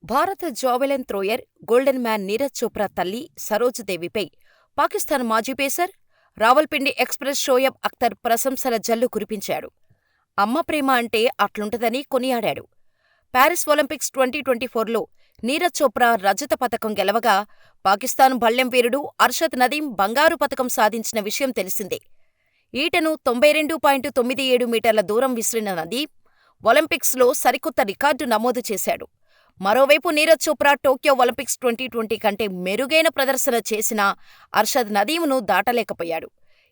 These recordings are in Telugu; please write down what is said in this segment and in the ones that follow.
భారత javelin thrower golden man Neeraj Chopra తల్లి సరోజ్ దేవిపై పాకిస్తాన్ మాజీ పేసర్, రావల్పిండి ఎక్స్ప్రెస్ షోయబ్ అఖ్తర్ ప్రశంసల జల్లు కురిపించాడు. అమ్మ ప్రేమ అంటే అట్లుంటదని కొనియాడాడు. పారిస్ ఒలింపిక్స్ 2024లో నీరజ్ చోప్రా రజత పతకం గెలవగా, పాకిస్తాన్ భళ్ళెం వీరుడు అర్షద్ నదీమ్ బంగారు పతకం సాధించిన విషయం తెలిసిందే. ఈటను 92.97 మీటర్ల దూరం విసిరిన నదీమ్ ఒలింపిక్స్లో సరికొత్త రికార్డు నమోదు చేశాడు. మరోవైపు నీరజ్ చోప్రా టోక్యో ఒలింపిక్స్ 2020 కంటే మెరుగైన ప్రదర్శన చేసినా అర్షద్ నదీమ్ను దాటలేకపోయాడు.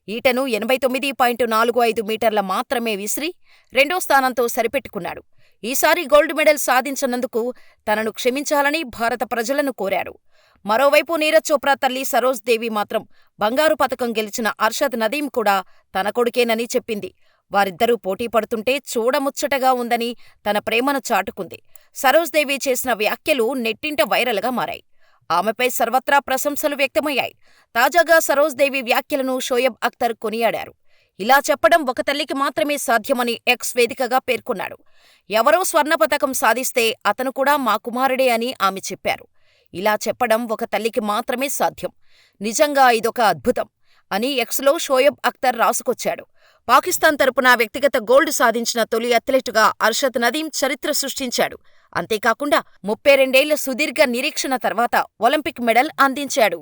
ఈటను 89.45 మీటర్ల మాత్రమే విసిరి రెండో స్థానంతో సరిపెట్టుకున్నాడు. ఈసారి గోల్డ్ మెడల్ సాధించనందుకు తనను క్షమించాలని భారత ప్రజలను కోరాడు. మరోవైపు నీరజ్ చోప్రా తల్లి సరోజ్ దేవి మాత్రం బంగారు పతకం గెలిచిన అర్షద్ నదీమ్ కూడా తన కొడుకేనని చెప్పింది. వారిద్దరూ పోటీ పడుతుంటే చూడముచ్చటగా ఉందని తన ప్రేమను చాటుకుంది. సరోజ్ దేవి చేసిన వ్యాఖ్యలు నెట్టింట వైరల్గా మారాయి. ఆమెపై సర్వత్రా ప్రశంసలు వ్యక్తమయ్యాయి. తాజాగా సరోజ్ దేవి వ్యాఖ్యలను షోయబ్ అఖ్తర్ కొనియాడారు. ఇలా చెప్పడం ఒక తల్లికి మాత్రమే సాధ్యమని ఎక్స్ వేదికగా పేర్కొన్నాడు. ఎవరో స్వర్ణ పతకం సాధిస్తే అతను కూడా మా కుమారుడే అని ఆమె చెప్పారు. ఇలా చెప్పడం ఒక తల్లికి మాత్రమే సాధ్యం. నిజంగా ఇదొక అద్భుతం అని ఎక్స్లో షోయబ్ అఖ్తర్ రాసుకొచ్చాడు. పాకిస్తాన్ తరపున వ్యక్తిగత గోల్డ్ సాధించిన తొలి అథ్లెటుగా అర్షద్ నదీమ్ చరిత్ర సృష్టించాడు. అంతేకాకుండా 32 ఏళ్ల సుదీర్ఘ నిరీక్షణ తర్వాత ఒలింపిక్ మెడల్ అందించాడు.